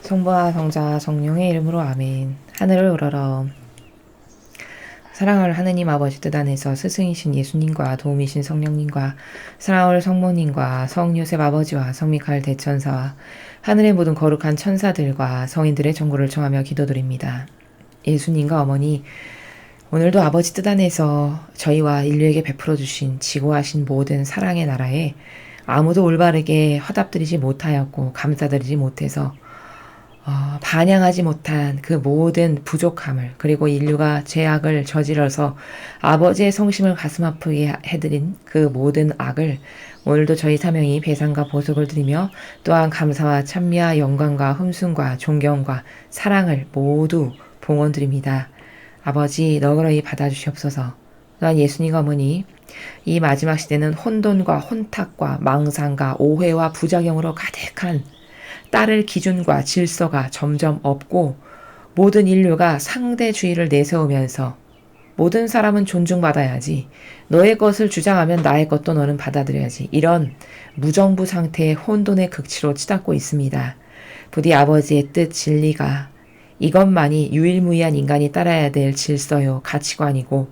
성부와 성자와 성령의 이름으로 아멘. 하늘을 우러러 사랑할 하느님 아버지 뜻 안에서 스승이신 예수님과 도움이신 성령님과 사랑할 성모님과 성요셉 아버지와 성미카엘 대천사와 하늘의 모든 거룩한 천사들과 성인들의 정고를 청하며 기도드립니다. 예수님과 어머니, 오늘도 아버지 뜻 안에서 저희와 인류에게 베풀어 주신 지고하신 모든 사랑의 나라에 아무도 올바르게 화답드리지 못하였고 감사드리지 못해서 반영하지 못한 그 모든 부족함을, 그리고 인류가 죄악을 저질러서 아버지의 성심을 가슴 아프게 해드린 그 모든 악을 오늘도 저희 사명이 배상과 보석을 드리며 또한 감사와 찬미와 영광과 흠숭과 존경과 사랑을 모두 봉헌드립니다. 아버지 너그러이 받아주시옵소서. 또한 예수님 어머니, 이 마지막 시대는 혼돈과 혼탁과 망상과 오해와 부작용으로 가득한 따를 기준과 질서가 점점 없고 모든 인류가 상대주의를 내세우면서 모든 사람은 존중받아야지, 너의 것을 주장하면 나의 것도 너는 받아들여야지, 이런 무정부 상태의 혼돈의 극치로 치닫고 있습니다. 부디 아버지의 뜻 진리가 이것만이 유일무이한 인간이 따라야 될 질서요 가치관이고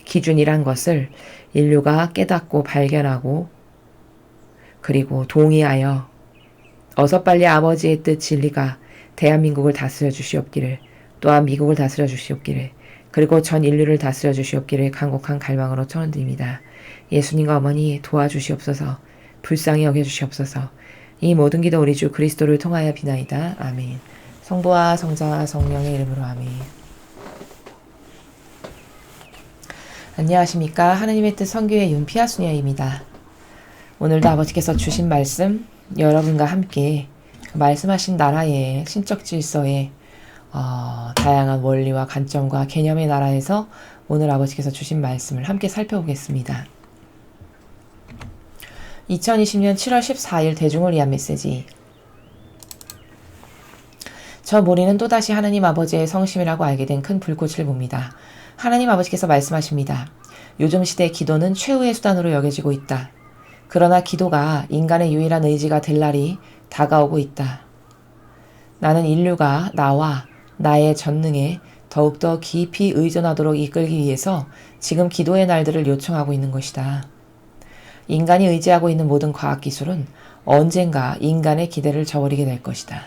기준이란 것을 인류가 깨닫고 발견하고 그리고 동의하여 어서 빨리 아버지의 뜻 진리가 대한민국을 다스려 주시옵기를, 또한 미국을 다스려 주시옵기를, 그리고 전 인류를 다스려 주시옵기를 간곡한 갈망으로 청원드립니다. 예수님과 어머니 도와주시옵소서. 불쌍히 여겨주시옵소서. 이 모든 기도 우리 주 그리스도를 통하여 비나이다. 아멘. 성부와 성자와 성령의 이름으로 아멘. 안녕하십니까. 하느님의 뜻 선교의 윤피아 수녀입니다. 오늘도 아버지께서 주신 말씀, 여러분과 함께 말씀하신 나라의 신적 질서의 다양한 원리와 관점과 개념의 나라에서 오늘 아버지께서 주신 말씀을 함께 살펴보겠습니다. 2020년 7월 14일 대중을 위한 메시지. 저 모리는 또다시 하나님 아버지의 성심이라고 알게 된 큰 불꽃을 봅니다. 하나님 아버지께서 말씀하십니다. 요즘 시대 기도는 최후의 수단으로 여겨지고 있다. 그러나 기도가 인간의 유일한 의지가 될 날이 다가오고 있다. 나는 인류가 나와 나의 전능에 더욱더 깊이 의존하도록 이끌기 위해서 지금 기도의 날들을 요청하고 있는 것이다. 인간이 의지하고 있는 모든 과학기술은 언젠가 인간의 기대를 저버리게 될 것이다.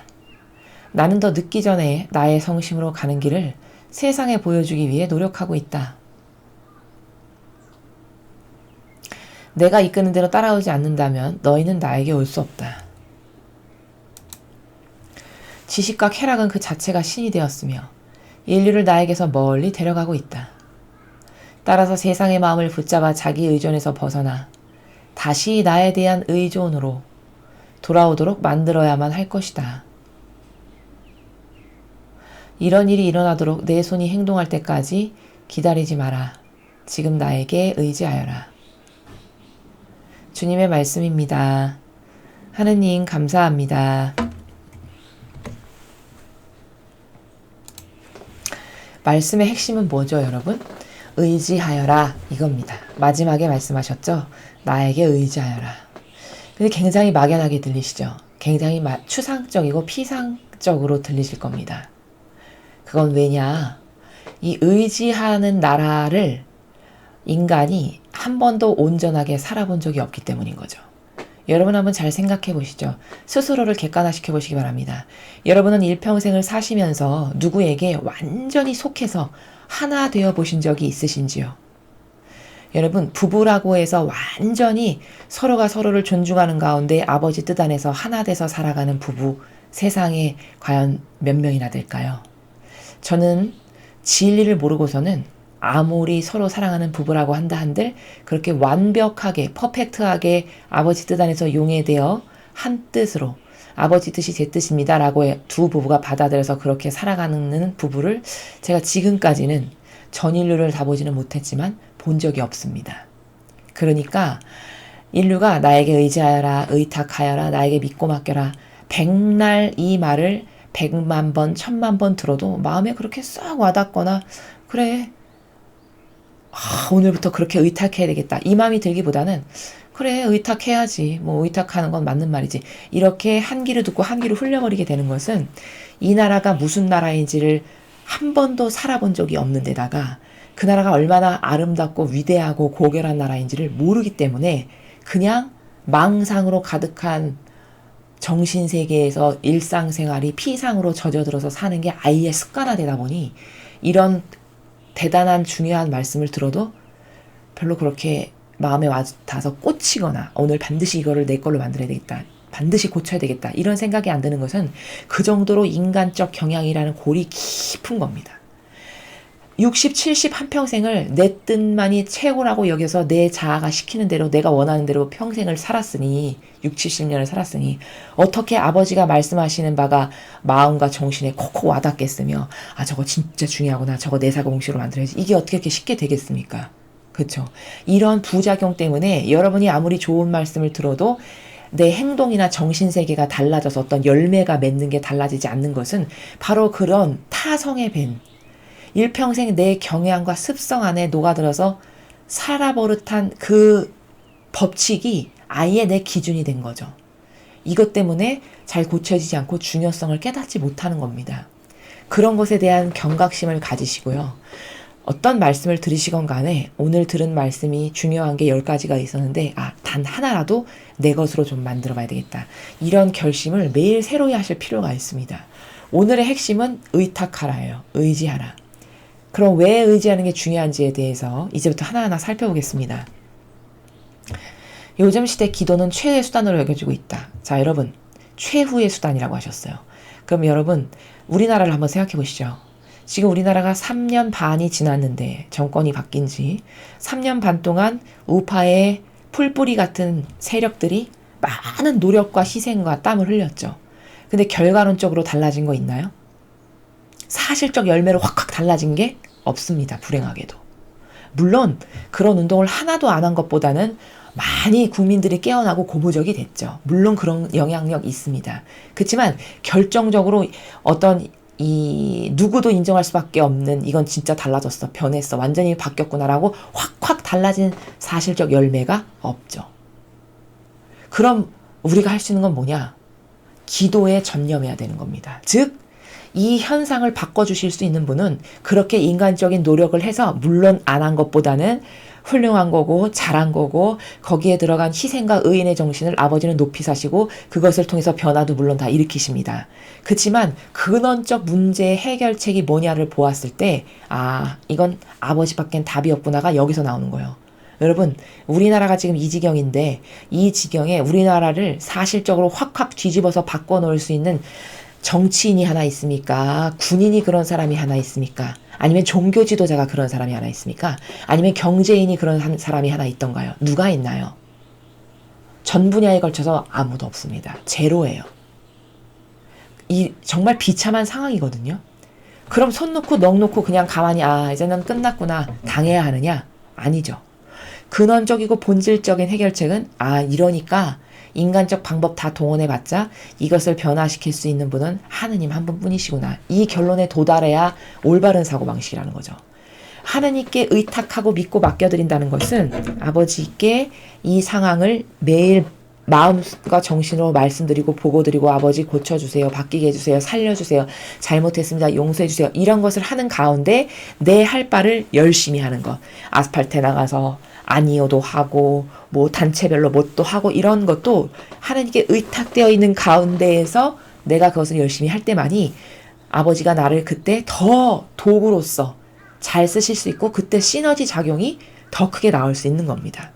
나는 더 늦기 전에 나의 성심으로 가는 길을 세상에 보여주기 위해 노력하고 있다. 내가 이끄는 대로 따라오지 않는다면 너희는 나에게 올 수 없다. 지식과 쾌락은 그 자체가 신이 되었으며 인류를 나에게서 멀리 데려가고 있다. 따라서 세상의 마음을 붙잡아 자기 의존에서 벗어나 다시 나에 대한 의존으로 돌아오도록 만들어야만 할 것이다. 이런 일이 일어나도록 내 손이 행동할 때까지 기다리지 마라. 지금 나에게 의지하여라. 주님의 말씀입니다. 하느님 감사합니다. 말씀의 핵심은 뭐죠, 여러분? 의지하여라 이겁니다. 마지막에 말씀하셨죠? 나에게 의지하여라. 근데 굉장히 막연하게 들리시죠? 굉장히 추상적이고 피상적으로 들리실 겁니다. 그건 왜냐? 이 의지하는 나라를 인간이 한 번도 온전하게 살아본 적이 없기 때문인 거죠. 여러분 한번 잘 생각해 보시죠. 스스로를 객관화시켜 보시기 바랍니다. 여러분은 일평생을 사시면서 누구에게 완전히 속해서 하나 되어 보신 적이 있으신지요? 여러분, 부부라고 해서 완전히 서로가 서로를 존중하는 가운데 아버지 뜻 안에서 하나 돼서 살아가는 부부, 세상에 과연 몇 명이나 될까요? 저는 진리를 모르고서는 아무리 서로 사랑하는 부부라고 한다 한들 그렇게 완벽하게 퍼펙트하게 아버지 뜻 안에서 용해되어 한 뜻으로 아버지 뜻이 제 뜻입니다 라고 두 부부가 받아들여서 그렇게 살아가는 부부를 제가 지금까지는 전 인류를 다 보지는 못했지만 본 적이 없습니다. 그러니까 인류가 나에게 의지하여라, 의탁하여라, 나에게 믿고 맡겨라, 백날 이 말을 100만 번, 1000만 번 들어도 마음에 그렇게 싹 와닿거나 그래 오늘부터 그렇게 의탁해야 되겠다 이 마음이 들기보다는 그래, 의탁해야지. 뭐 의탁하는 건 맞는 말이지. 이렇게 한 귀로 듣고 한 귀로 흘려버리게 되는 것은 이 나라가 무슨 나라인지를 한 번도 살아본 적이 없는 데다가 그 나라가 얼마나 아름답고 위대하고 고결한 나라인지를 모르기 때문에 그냥 망상으로 가득한 정신세계에서 일상생활이 피상으로 젖어들어서 사는 게 아예 습관화되다 보니 이런 대단한 중요한 말씀을 들어도 별로 그렇게 마음에 와닿아서 꽂히거나 오늘 반드시 이거를 내 걸로 만들어야 되겠다. 반드시 고쳐야 되겠다. 이런 생각이 안 드는 것은 그 정도로 인간적 경향이라는 골이 깊은 겁니다. 60, 70 한평생을 내 뜻만이 최고라고 여겨서 내 자아가 시키는 대로 내가 원하는 대로 평생을 살았으니 6, 70년을 살았으니 어떻게 아버지가 말씀하시는 바가 마음과 정신에 콕콕 와닿겠으며 아 저거 진짜 중요하구나. 저거 내 사공시로 만들어야지. 이게 어떻게 이렇게 쉽게 되겠습니까? 그렇죠. 이런 부작용 때문에 여러분이 아무리 좋은 말씀을 들어도 내 행동이나 정신세계가 달라져서 어떤 열매가 맺는 게 달라지지 않는 것은 바로 그런 타성에 밴 일평생 내 경향과 습성 안에 녹아들어서 살아버릇한 그 법칙이 아예 내 기준이 된 거죠. 이것 때문에 잘 고쳐지지 않고 중요성을 깨닫지 못하는 겁니다. 그런 것에 대한 경각심을 가지시고요. 어떤 말씀을 들으시건 간에 오늘 들은 말씀이 중요한 게 10가지가 있었는데 단 하나라도 내 것으로 좀 만들어 봐야 되겠다. 이런 결심을 매일 새로이 하실 필요가 있습니다. 오늘의 핵심은 의탁하라예요. 의지하라. 그럼 왜 의지하는 게 중요한지에 대해서 이제부터 하나하나 살펴보겠습니다. 요즘 시대 기도는 최후의 수단으로 여겨지고 있다. 자, 여러분. 최후의 수단이라고 하셨어요. 그럼 여러분, 우리나라를 한번 생각해 보시죠. 지금 우리나라가 3년 반이 지났는데 정권이 바뀐 지 3년 반 동안 우파의 풀뿌리 같은 세력들이 많은 노력과 희생과 땀을 흘렸죠. 근데 결과론적으로 달라진 거 있나요? 사실적 열매로 확확 달라진 게 없습니다. 불행하게도. 물론 그런 운동을 하나도 안 한 것보다는 많이 국민들이 깨어나고 고무적이 됐죠. 물론 그런 영향력 있습니다. 그렇지만 결정적으로 어떤 누구도 인정할 수밖에 없는 이건 진짜 달라졌어. 변했어. 완전히 바뀌었구나라고 확확 달라진 사실적 열매가 없죠. 그럼 우리가 할 수 있는 건 뭐냐? 기도에 전념해야 되는 겁니다. 즉 이 현상을 바꿔주실 수 있는 분은 그렇게 인간적인 노력을 해서 물론 안 한 것보다는 훌륭한 거고 잘한 거고 거기에 들어간 희생과 의인의 정신을 아버지는 높이 사시고 그것을 통해서 변화도 물론 다 일으키십니다. 그렇지만 근원적 문제의 해결책이 뭐냐를 보았을 때 이건 아버지밖엔 답이 없구나가 여기서 나오는 거예요. 여러분 우리나라가 지금 이 지경인데 이 지경에 우리나라를 사실적으로 확확 뒤집어서 바꿔놓을 수 있는 정치인이 하나 있습니까? 군인이 그런 사람이 하나 있습니까? 아니면 종교 지도자가 그런 사람이 하나 있습니까? 아니면 경제인이 그런 사람이 하나 있던가요? 누가 있나요? 전 분야에 걸쳐서 아무도 없습니다. 제로예요. 정말 비참한 상황이거든요. 그럼 손 놓고 넋 놓고 그냥 가만히 이제는 끝났구나 당해야 하느냐? 아니죠. 근원적이고 본질적인 해결책은 이러니까 인간적 방법 다 동원해봤자 이것을 변화시킬 수 있는 분은 하느님 한 분뿐이시구나. 이 결론에 도달해야 올바른 사고방식이라는 거죠. 하느님께 의탁하고 믿고 맡겨드린다는 것은 아버지께 이 상황을 매일 마음과 정신으로 말씀드리고 보고드리고 아버지 고쳐주세요. 바뀌게 해주세요. 살려주세요. 잘못했습니다. 용서해주세요. 이런 것을 하는 가운데 내 할 바를 열심히 하는 것. 아스팔트에 나가서 아니어도 하고 뭐 단체별로 뭣도 하고 이런 것도 하나님께 의탁되어 있는 가운데에서 내가 그것을 열심히 할 때만이 아버지가 나를 그때 더 도구로서 잘 쓰실 수 있고 그때 시너지 작용이 더 크게 나올 수 있는 겁니다.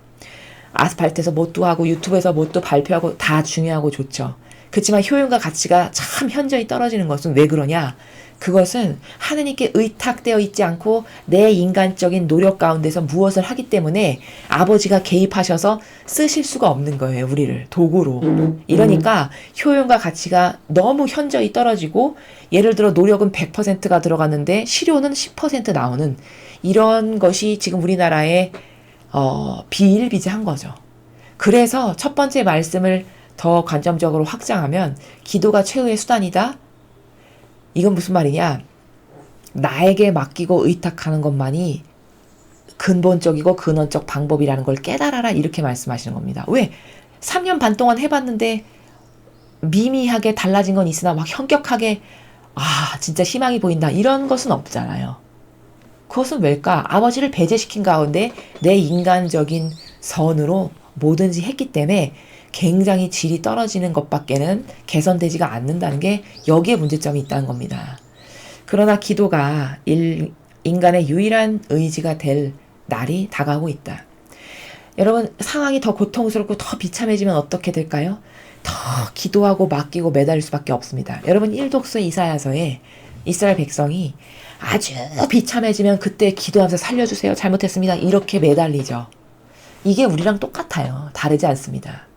아스팔트에서 뭣도 하고 유튜브에서 뭣도 발표하고 다 중요하고 좋죠. 그렇지만 효용과 가치가 참 현저히 떨어지는 것은 왜 그러냐? 그것은 하느님께 의탁되어 있지 않고 내 인간적인 노력 가운데서 무엇을 하기 때문에 아버지가 개입하셔서 쓰실 수가 없는 거예요. 우리를 도구로. 이러니까 효용과 가치가 너무 현저히 떨어지고 예를 들어 노력은 100%가 들어갔는데 실효는 10% 나오는 이런 것이 지금 우리나라에 비일비재한 거죠. 그래서 첫 번째 말씀을 더 관점적으로 확장하면 기도가 최후의 수단이다. 이건 무슨 말이냐? 나에게 맡기고 의탁하는 것만이 근본적이고 근원적 방법이라는 걸 깨달아라 이렇게 말씀하시는 겁니다. 왜? 3년 반 동안 해봤는데 미미하게 달라진 건 있으나 막 현격하게 진짜 희망이 보인다 이런 것은 없잖아요. 그것은 왜일까? 아버지를 배제시킨 가운데 내 인간적인 선으로 뭐든지 했기 때문에 굉장히 질이 떨어지는 것밖에는 개선되지가 않는다는 게 여기에 문제점이 있다는 겁니다. 그러나 기도가 인간의 유일한 의지가 될 날이 다가오고 있다. 여러분, 상황이 더 고통스럽고 더 비참해지면 어떻게 될까요? 더 기도하고 맡기고 매달릴 수밖에 없습니다. 여러분, 1독서 이사야서에 이스라엘 백성이 아주 비참해지면 그때 기도하면서 살려주세요. 잘못했습니다. 이렇게 매달리죠. 이게 우리랑 똑같아요. 다르지 않습니다.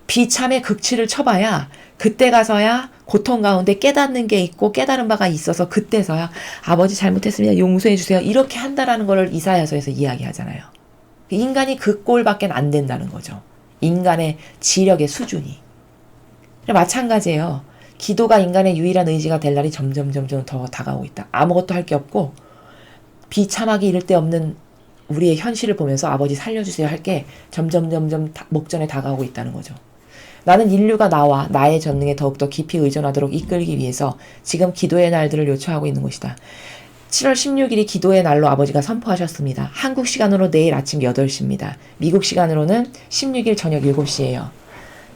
비참의 극치를 쳐봐야 그때 가서야 고통 가운데 깨닫는 게 있고 깨달은 바가 있어서 그때서야 아버지 잘못했습니다. 용서해 주세요. 이렇게 한다라는 걸 이사야서에서 이야기하잖아요. 인간이 그 꼴밖에 안 된다는 거죠. 인간의 지력의 수준이. 마찬가지예요. 기도가 인간의 유일한 의지가 될 날이 점점 더 다가오고 있다. 아무것도 할 게 없고 비참하기 이를 데 없는 우리의 현실을 보면서 아버지 살려주세요 할 게 점점 목전에 다가오고 있다는 거죠. 나는 인류가 나와 나의 전능에 더욱더 깊이 의존하도록 이끌기 위해서 지금 기도의 날들을 요청하고 있는 것이다. 7월 16일이 기도의 날로 아버지가 선포하셨습니다. 한국 시간으로 내일 아침 8시입니다. 미국 시간으로는 16일 저녁 7시예요.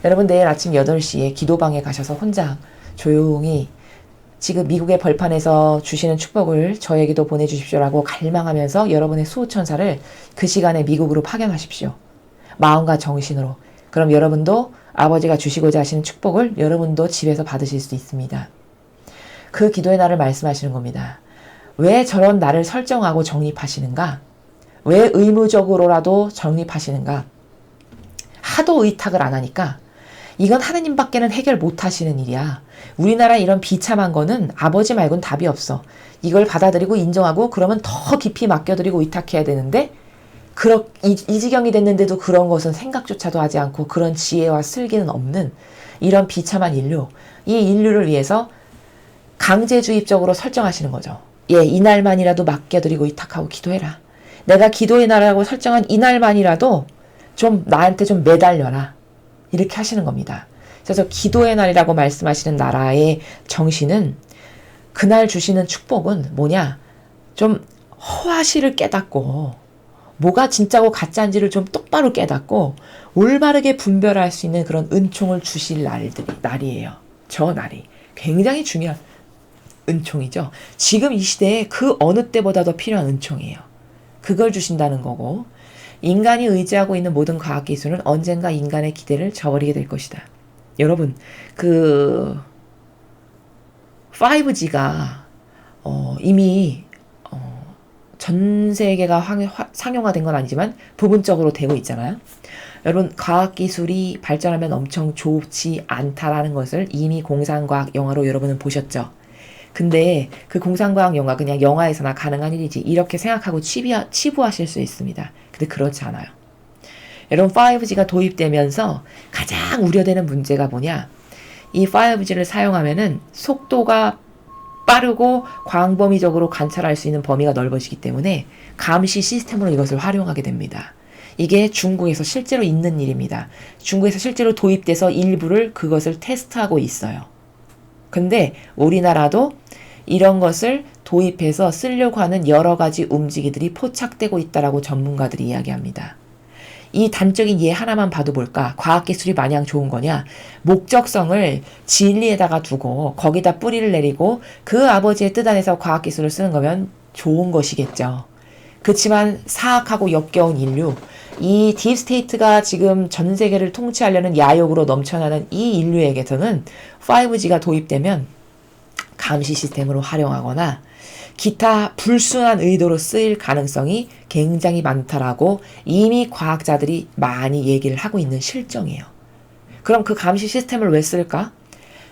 여러분 내일 아침 8시에 기도방에 가셔서 혼자 조용히 지금 미국의 벌판에서 주시는 축복을 저에게도 보내주십시오라고 갈망하면서 여러분의 수호천사를 그 시간에 미국으로 파견하십시오. 마음과 정신으로. 그럼 여러분도 아버지가 주시고자 하시는 축복을 여러분도 집에서 받으실 수 있습니다. 그 기도의 날을 말씀하시는 겁니다. 왜 저런 날을 설정하고 정립하시는가? 왜 의무적으로라도 정립하시는가? 하도 의탁을 안 하니까 이건 하느님밖에는 해결 못 하시는 일이야. 우리나라 이런 비참한 거는 아버지 말고는 답이 없어. 이걸 받아들이고 인정하고 그러면 더 깊이 맡겨드리고 의탁해야 되는데 이 지경이 됐는데도 그런 것은 생각조차도 하지 않고 그런 지혜와 슬기는 없는 이런 비참한 인류. 이 인류를 위해서 강제주입적으로 설정하시는 거죠. 이날만이라도 맡겨드리고 의탁하고 기도해라. 내가 기도의 날이라고 설정한 이날만이라도 좀 나한테 좀 매달려라. 이렇게 하시는 겁니다. 그래서 기도의 날이라고 말씀하시는 나라의 정신은 그날 주시는 축복은 뭐냐? 좀 허화시를 깨닫고 뭐가 진짜고 가짜인지를 좀 똑바로 깨닫고 올바르게 분별할 수 있는 그런 은총을 주실 날이에요. 저 날이. 굉장히 중요한 은총이죠. 지금 이 시대에 그 어느 때보다 더 필요한 은총이에요. 그걸 주신다는 거고 인간이 의지하고 있는 모든 과학기술은 언젠가 인간의 기대를 저버리게 될 것이다. 여러분, 5G가 이미 전 세계가 상용화된 건 아니지만 부분적으로 되고 있잖아요. 여러분, 과학기술이 발전하면 엄청 좋지 않다라는 것을 이미 공상과학 영화로 여러분은 보셨죠. 근데 그 공상과학 영화 그냥 영화에서나 가능한 일이지 이렇게 생각하고 치부하실 수 있습니다. 근데 그렇지 않아요. 여러분 5G가 도입되면서 가장 우려되는 문제가 뭐냐? 이 5G를 사용하면은 속도가 빠르고 광범위적으로 관찰할 수 있는 범위가 넓어지기 때문에 감시 시스템으로 이것을 활용하게 됩니다. 이게 중국에서 실제로 있는 일입니다. 중국에서 실제로 도입돼서 일부를 그것을 테스트하고 있어요. 근데 우리나라도 이런 것을 도입해서 쓰려고 하는 여러 가지 움직이들이 포착되고 있다라고 전문가들이 이야기합니다. 이 단적인 예 하나만 봐도 볼까? 과학기술이 마냥 좋은 거냐? 목적성을 진리에다가 두고 거기다 뿌리를 내리고 그 아버지의 뜻 안에서 과학기술을 쓰는 거면 좋은 것이겠죠. 그렇지만 사악하고 역겨운 인류, 이 딥스테이트가 지금 전 세계를 통치하려는 야욕으로 넘쳐나는 이 인류에게서는 5G가 도입되면 감시 시스템으로 활용하거나 기타 불순한 의도로 쓰일 가능성이 굉장히 많다라고 이미 과학자들이 많이 얘기를 하고 있는 실정이에요. 그럼 그 감시 시스템을 왜 쓸까?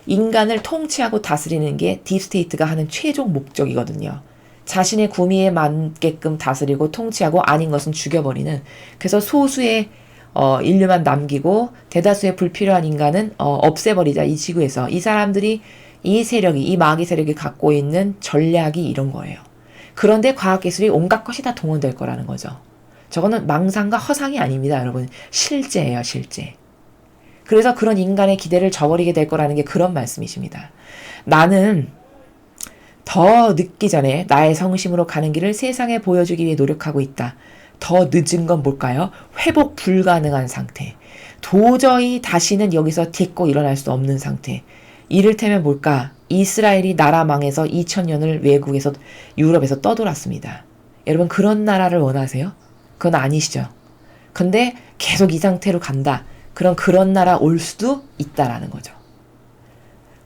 인간을 통치하고 다스리는 게 딥스테이트가 하는 최종 목적이거든요. 자신의 구미에 맞게끔 다스리고 통치하고 아닌 것은 죽여버리는, 그래서 소수의 인류만 남기고 대다수의 불필요한 인간은 없애버리자. 이 지구에서 이 사람들이 이 세력이, 이 마귀 세력이 갖고 있는 전략이 이런 거예요. 그런데 과학기술이 온갖 것이 다 동원될 거라는 거죠. 저거는 망상과 허상이 아닙니다, 여러분. 실제예요, 실제. 그래서 그런 인간의 기대를 저버리게 될 거라는 게 그런 말씀이십니다. 나는 더 늦기 전에 나의 성심으로 가는 길을 세상에 보여주기 위해 노력하고 있다. 더 늦은 건 뭘까요? 회복 불가능한 상태. 도저히 다시는 여기서 딛고 일어날 수 없는 상태. 이를테면 뭘까? 이스라엘이 나라 망해서 2000년을 외국에서 유럽에서 떠돌았습니다. 여러분 그런 나라를 원하세요? 그건 아니시죠. 근데 계속 이 상태로 간다. 그럼 그런 나라 올 수도 있다라는 거죠.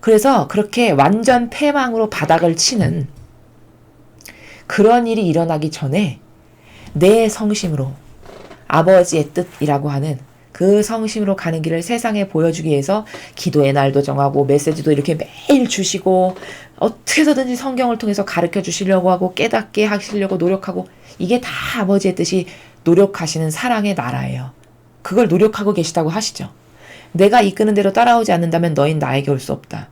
그래서 그렇게 완전 패망으로 바닥을 치는 그런 일이 일어나기 전에 내 성심으로 아버지의 뜻이라고 하는 그 성심으로 가는 길을 세상에 보여주기 위해서 기도의 날도 정하고 메시지도 이렇게 매일 주시고 어떻게 해서든지 성경을 통해서 가르쳐 주시려고 하고 깨닫게 하시려고 노력하고 이게 다 아버지의 뜻이 노력하시는 사랑의 나라예요. 그걸 노력하고 계시다고 하시죠. 내가 이끄는 대로 따라오지 않는다면 너희는 나에게 올 수 없다.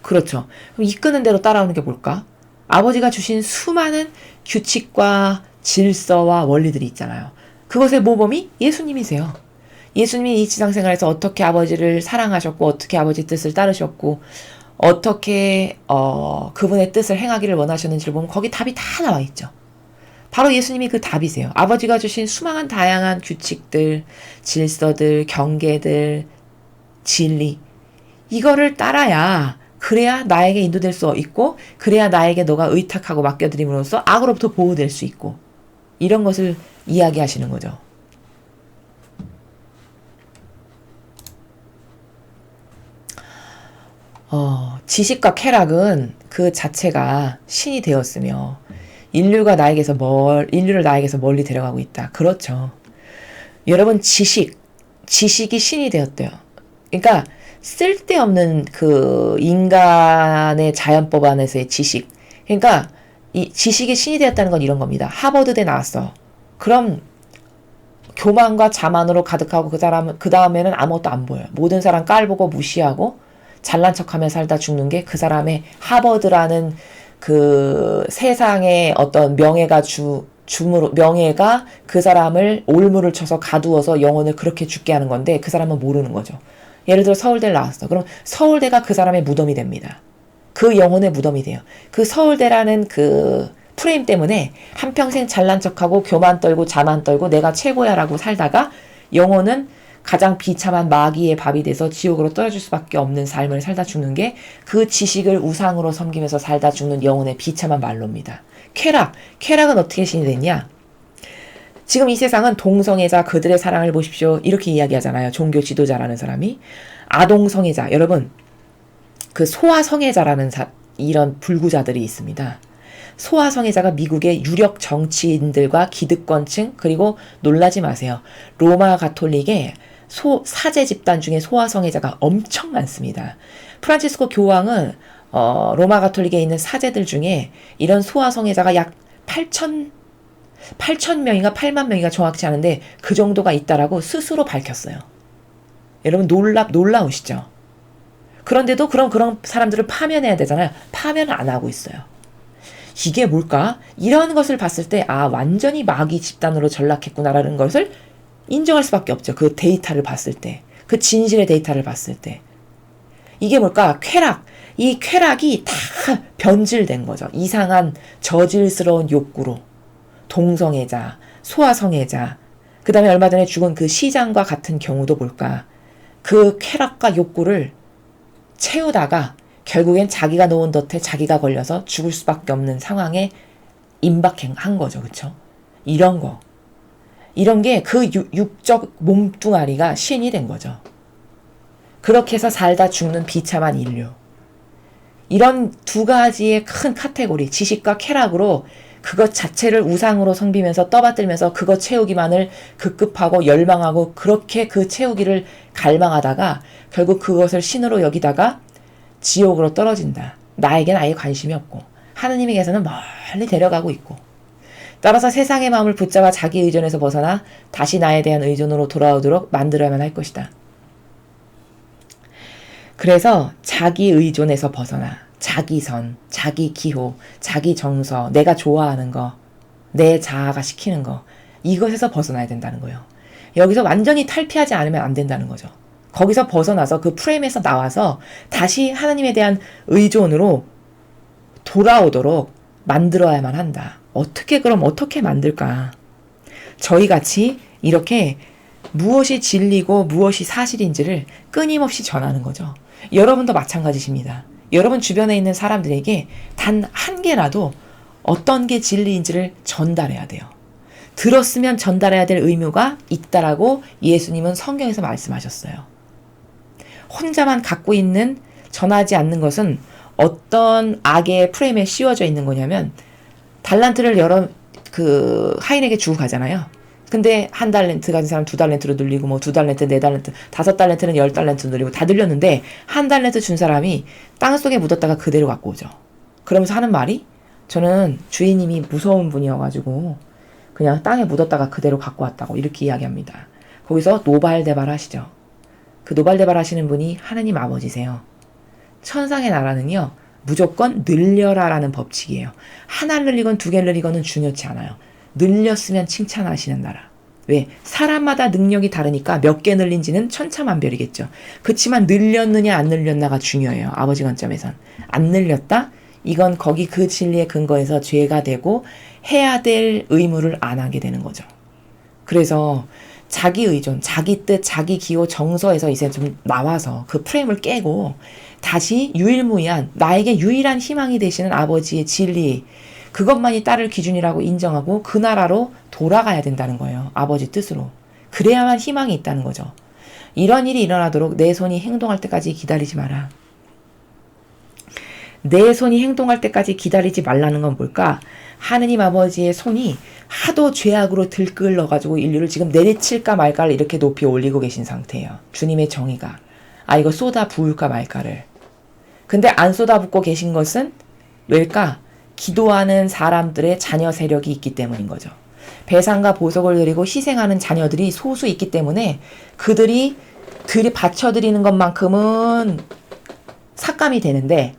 그렇죠. 그럼 이끄는 대로 따라오는 게 뭘까? 아버지가 주신 수많은 규칙과 질서와 원리들이 있잖아요. 그것의 모범이 예수님이세요. 예수님이 이 지상생활에서 어떻게 아버지를 사랑하셨고 어떻게 아버지 뜻을 따르셨고 어떻게 그분의 뜻을 행하기를 원하셨는지를 보면 거기 답이 다 나와 있죠. 바로 예수님이 그 답이세요. 아버지가 주신 수많은 다양한 규칙들, 질서들, 경계들, 진리 이거를 따라야 그래야 나에게 인도될 수 있고 그래야 나에게 너가 의탁하고 맡겨드림으로써 악으로부터 보호될 수 있고 이런 것을 이야기하시는 거죠. 지식과 쾌락은 그 자체가 신이 되었으며 인류를 나에게서 멀리 데려가고 있다. 그렇죠. 여러분 지식이 신이 되었대요. 그러니까 쓸데없는 그 인간의 자연법 안에서의 지식. 그러니까 이 지식이 신이 되었다는 건 이런 겁니다. 하버드대 나왔어. 그럼 교만과 자만으로 가득하고 그 다음에는 아무것도 안 보여요. 모든 사람 깔보고 무시하고 잘난 척하며 살다 죽는 게 그 사람의 하버드라는 그 세상의 어떤 명예가 명예가 그 사람을 올무를 쳐서 가두어서 영혼을 그렇게 죽게 하는 건데 그 사람은 모르는 거죠. 예를 들어 서울대를 나왔어. 그럼 서울대가 그 사람의 무덤이 됩니다. 그 영혼의 무덤이 돼요. 그 서울대라는 그 프레임 때문에 한평생 잘난 척하고 교만 떨고 자만 떨고 내가 최고야라고 살다가 영혼은 가장 비참한 마귀의 밥이 돼서 지옥으로 떨어질 수밖에 없는 삶을 살다 죽는 게 그 지식을 우상으로 섬기면서 살다 죽는 영혼의 비참한 말로입니다. 쾌락은 어떻게 신이 됐냐? 지금 이 세상은 동성애자 그들의 사랑을 보십시오. 이렇게 이야기하잖아요. 종교 지도자라는 사람이. 아동성애자. 여러분 그 소아성애자라는 이런 불구자들이 있습니다. 소아성애자가 미국의 유력 정치인들과 기득권층 그리고 놀라지 마세요. 로마 가톨릭의 사제 집단 중에 소아성애자가 엄청 많습니다. 프란치스코 교황은 로마 가톨릭에 있는 사제들 중에 이런 소아성애자가 약 8,000명인가 8만 명인가 정확치 않은데 그 정도가 있다라고 스스로 밝혔어요. 여러분 놀라우시죠? 그런데도 그런 사람들을 파면해야 되잖아요. 파면을 안 하고 있어요. 이게 뭘까? 이런 것을 봤을 때 완전히 마귀 집단으로 전락했구나라는 것을 인정할 수밖에 없죠. 그 데이터를 봤을 때. 그 진실의 데이터를 봤을 때. 이게 뭘까? 이 쾌락이 다 변질된 거죠. 이상한 저질스러운 욕구로. 동성애자, 소아성애자, 그 다음에 얼마 전에 죽은 그 시장과 같은 경우도 뭘까? 그 쾌락과 욕구를 채우다가 결국엔 자기가 놓은 덫에 자기가 걸려서 죽을 수밖에 없는 상황에 임박한 거죠. 그쵸? 이런 게 그 육적 몸뚱아리가 신이 된 거죠. 그렇게 해서 살다 죽는 비참한 인류. 이런 두 가지의 큰 카테고리, 지식과 쾌락으로 그것 자체를 우상으로 섬기면서 떠받들면서 그것 채우기만을 급급하고 열망하고 그렇게 그 채우기를 갈망하다가 결국 그것을 신으로 여기다가 지옥으로 떨어진다. 나에겐 아예 관심이 없고 하느님에게서는 멀리 데려가고 있고 따라서 세상의 마음을 붙잡아 자기 의존에서 벗어나 다시 나에 대한 의존으로 돌아오도록 만들어야만 할 것이다. 그래서 자기 의존에서 벗어나 자기 선, 자기 기호, 자기 정서, 내가 좋아하는 거, 내 자아가 시키는 거, 이것에서 벗어나야 된다는 거예요. 여기서 완전히 탈피하지 않으면 안 된다는 거죠. 거기서 벗어나서 그 프레임에서 나와서 다시 하나님에 대한 의존으로 돌아오도록 만들어야만 한다. 그럼 어떻게 만들까? 저희 같이 이렇게 무엇이 진리고 무엇이 사실인지를 끊임없이 전하는 거죠. 여러분도 마찬가지십니다. 여러분 주변에 있는 사람들에게 단 한 개라도 어떤 게 진리인지를 전달해야 돼요. 들었으면 전달해야 될 의무가 있다라고 예수님은 성경에서 말씀하셨어요. 혼자만 갖고 있는, 전하지 않는 것은 어떤 악의 프레임에 씌워져 있는 거냐면, 달란트를 하인에게 주고 가잖아요. 근데 1달란트 가진 사람 2달란트로 늘리고, 2달란트, 4달란트, 5달란트는 10달란트 늘리고 다 늘렸는데, 1달란트 준 사람이 땅속에 묻었다가 그대로 갖고 오죠. 그러면서 하는 말이, 저는 주인님이 무서운 분이어가지고 그냥 땅에 묻었다가 그대로 갖고 왔다고 이렇게 이야기합니다. 거기서 노발대발 하시죠. 그 노발대발 하시는 분이 하느님 아버지세요. 천상의 나라는요, 무조건 늘려라라는 법칙이에요. 하나를 늘리건 2개를 늘리건은 중요치 않아요. 늘렸으면 칭찬하시는 나라. 왜? 사람마다 능력이 다르니까 몇 개 늘린지는 천차만별이겠죠. 그치만 늘렸느냐 안 늘렸나가 중요해요. 아버지 관점에선. 안 늘렸다? 이건 거기 그 진리의 근거에서 죄가 되고 해야 될 의무를 안 하게 되는 거죠. 그래서 자기 의존, 자기 뜻, 자기 기호, 정서에서 이제 좀 나와서 그 프레임을 깨고 다시 유일무이한, 나에게 유일한 희망이 되시는 아버지의 진리, 그것만이 딸을 기준이라고 인정하고 그 나라로 돌아가야 된다는 거예요. 아버지 뜻으로. 그래야만 희망이 있다는 거죠. 이런 일이 일어나도록 내 손이 행동할 때까지 기다리지 마라. 내 손이 행동할 때까지 기다리지 말라는 건 뭘까? 하느님 아버지의 손이 하도 죄악으로 들끓어가지고 인류를 지금 내리칠까 말까를 이렇게 높이 올리고 계신 상태예요. 주님의 정의가. 이거 쏟아 부을까 말까를. 근데 안 쏟아 붓고 계신 것은 왜일까? 기도하는 사람들의 자녀 세력이 있기 때문인 거죠. 배상과 보석을 드리고 희생하는 자녀들이 소수 있기 때문에 그들이 바쳐드리는 것만큼은 삭감이 되는데,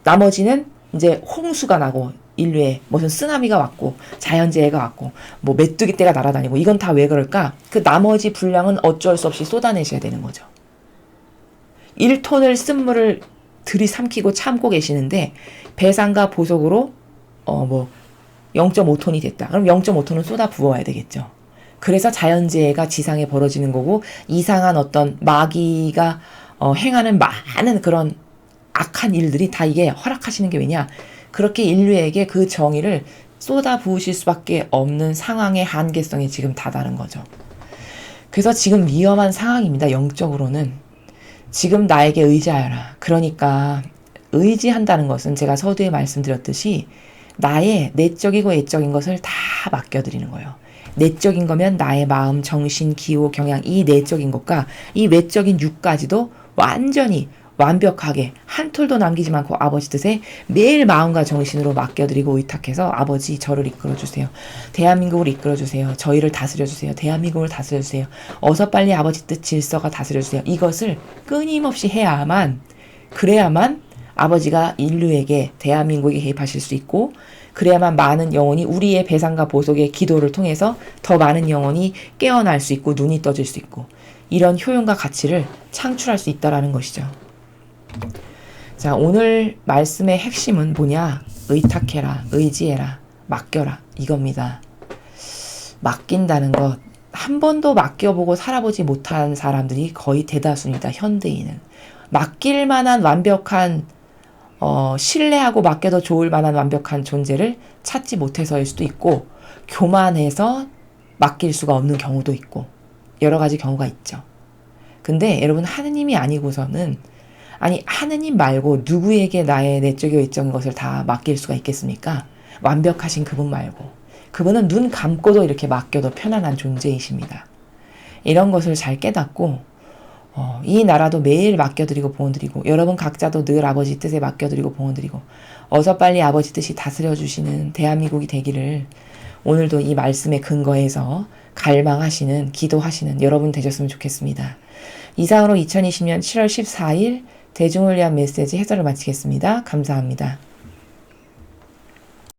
나머지는 이제 홍수가 나고 인류에 무슨 쓰나미가 왔고 자연재해가 왔고 메뚜기떼가 날아다니고, 이건 다 왜 그럴까? 그 나머지 분량은 어쩔 수 없이 쏟아내셔야 되는 거죠. 1톤을 쓴 물을 들이삼키고 참고 계시는데 배상과 보석으로 0.5톤이 됐다. 그럼 0.5톤은 쏟아 부어야 되겠죠. 그래서 자연재해가 지상에 벌어지는 거고, 이상한 어떤 마귀가 행하는 많은 그런 악한 일들이 다 이게 허락하시는 게 왜냐? 그렇게 인류에게 그 정의를 쏟아 부으실 수밖에 없는 상황의 한계성에 지금 다다른 거죠. 그래서 지금 위험한 상황입니다. 영적으로는. 지금 나에게 의지하여라. 그러니까 의지한다는 것은 제가 서두에 말씀드렸듯이 나의 내적이고 외적인 것을 다 맡겨드리는 거예요. 내적인 거면 나의 마음, 정신, 기호, 경향, 이 내적인 것과 이 외적인 육까지도 완전히 완벽하게 한 톨도 남기지 않고 아버지 뜻에 매일 마음과 정신으로 맡겨드리고 의탁해서, 아버지 저를 이끌어주세요. 대한민국을 이끌어주세요. 저희를 다스려주세요. 대한민국을 다스려주세요. 어서 빨리 아버지 뜻 질서가 다스려주세요. 이것을 끊임없이 그래야만 아버지가 인류에게, 대한민국에 개입하실 수 있고, 그래야만 많은 영혼이 우리의 배상과 보석의 기도를 통해서 더 많은 영혼이 깨어날 수 있고 눈이 떠질 수 있고, 이런 효용과 가치를 창출할 수 있다는 것이죠. 자, 오늘 말씀의 핵심은 뭐냐? 의탁해라, 의지해라, 맡겨라, 이겁니다. 맡긴다는 것, 한 번도 맡겨보고 살아보지 못한 사람들이 거의 대다수입니다. 현대인은. 맡길 만한 완벽한, 신뢰하고 맡겨도 좋을 만한 완벽한 존재를 찾지 못해서일 수도 있고, 교만해서 맡길 수가 없는 경우도 있고, 여러 가지 경우가 있죠. 근데 여러분, 하느님이 아니고서는, 하느님 말고 누구에게 나의 내적이고 외적인 것을 다 맡길 수가 있겠습니까? 완벽하신 그분 말고. 그분은 눈 감고도 이렇게 맡겨도 편안한 존재이십니다. 이런 것을 잘 깨닫고, 이 나라도 매일 맡겨드리고 봉헌드리고, 여러분 각자도 늘 아버지 뜻에 맡겨드리고 봉헌드리고, 어서 빨리 아버지 뜻이 다스려주시는 대한민국이 되기를 오늘도 이 말씀의 근거에서 갈망하시는, 기도하시는 여러분 되셨으면 좋겠습니다. 이상으로 2020년 7월 14일 대중을 위한 메시지 해설을 마치겠습니다. 감사합니다.